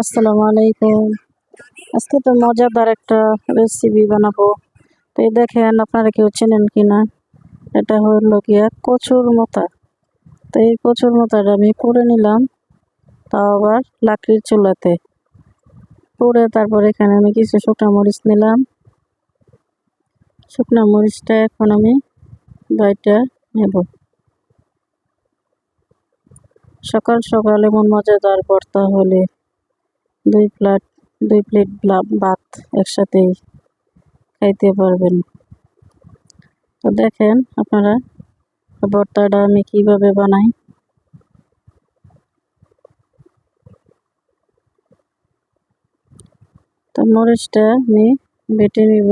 আসসালামু আলাইকুম। আজকে তো মজাদার একটা রেসিপি বানাবো। তো এই দেখেন, আপনারা কেউ চেনেন কিনা। এটা হলো গিয়া কচুর মোতা। তো এই কচুর মোতাটা আমি পুড়ে নিলাম, তাও আবার লাকড়ির চুলাতে পুড়ে। তারপর এখানে আমি কিছু শুকনো মরিচ নিলাম। শুকনো মরিচটা এখন আমি বাইটা নেব। সকাল সকাল এমন মজাদার ভর্তা হলে দুই প্লেট ভাত একসাথেই খাইতে পারবেন। তো দেখেন আপনারা ভর্তাটা আমি কিভাবে বানাই। তো মরিচটা আমি বেটে নিব।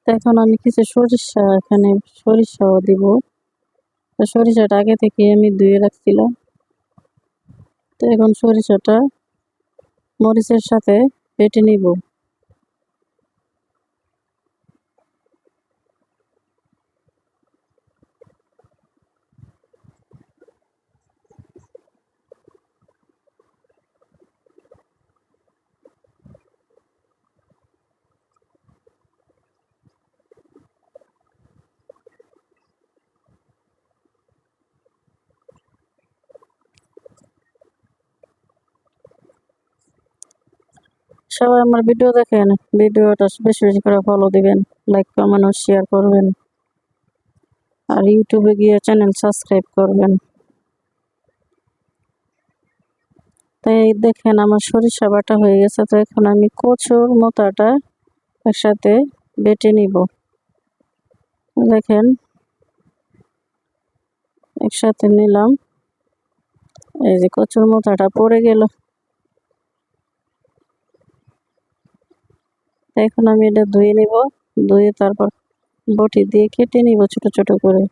এখন আমি কিছু সরিষাও দিব। তো সরিষাটা আগে থেকে আমি ধুয়ে রাখছিলাম। তো এখন সরিষাটা মরিচের সাথে বেটে নিব। সবাই আমার ভিডিও দেখেন, ভিডিওটা বেশি বেশি করে ফলো দিবেন, লাইক কমেন্ট ও শেয়ার করবেন, আর ইউটিউবে গিয়ে চ্যানেল সাবস্ক্রাইব করবেন। তাই দেখেন আমার সরিষা বাটা হয়ে গেছে। তো এখন আমি কচুর মোতাটা একসাথে বেটে নিব। দেখেন একসাথে নিলাম। এই যে কচুর মোতাটা পড়ে গেল। এখন আমি এটা ধুয়ে নিব। ধুয়ে তারপর বটি দিয়ে কেটে নিব ছোট ছোট করে।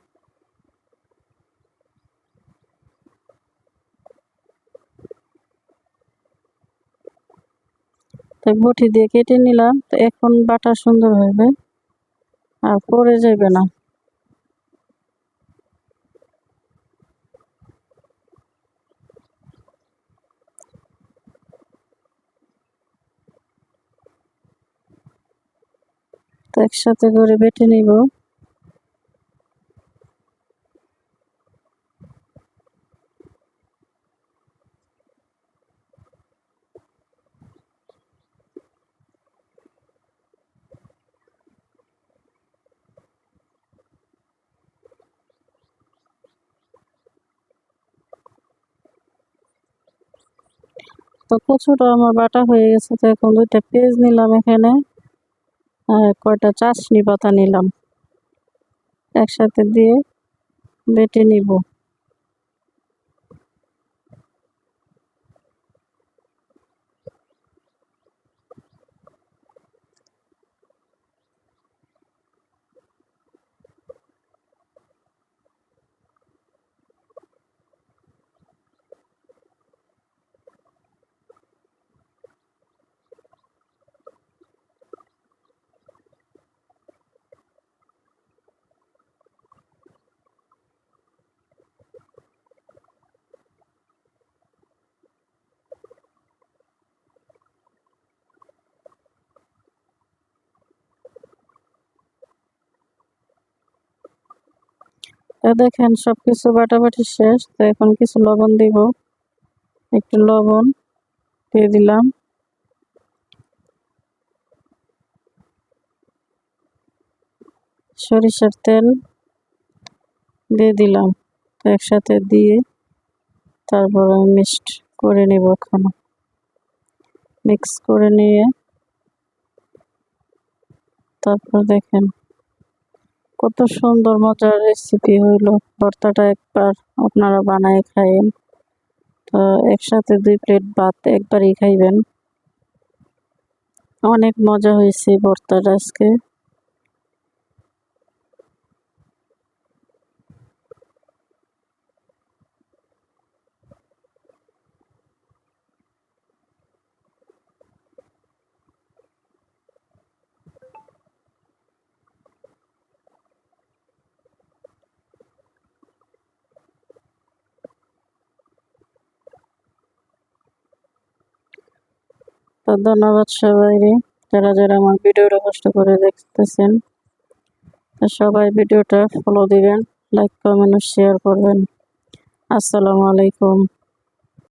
তাই বটি দিয়ে কেটে নিলাম। তো এখন বাটা সুন্দর হবে আর পড়ে যাবে না। তো একসাথে করে বেটে নিব। তো কচুটা আমার বাটা হয়ে গেছে। তো এখন দুইটা পেঁয়াজ নিলাম এখানে, আর কয়টা চাশনি পাতা নিলাম, একসাথে দিয়ে বেটে নিব। তো দেখেন সবকিছু বাটাবাটি শেষ। তো এখন কিছু লবণ দিব, একটু লবণ দিয়ে দিলাম। সরিষার তেল দিয়ে দিলাম। তো একসাথে দিয়ে তারপর আমি করে নেব। এখন মিক্স করে নিয়ে তারপর দেখেন কত সুন্দর মজার রেসিপি হইলো। ভর্তাটা একবার আপনারা বানায় খায়েন। তো একসাথে দুই প্লেট ভাত একবারই খাইবেন। অনেক মজা হয়েছে ভর্তাটা আজকে। তো ধন্যবাদ সবাই, যারা যারা আমার ভিডিওটা কষ্ট করে দেখতেছেন। তো সবাই ভিডিওটা ফলো দিবেন, লাইক কমেন্ট ও শেয়ার করবেন। আসসালামু আলাইকুম।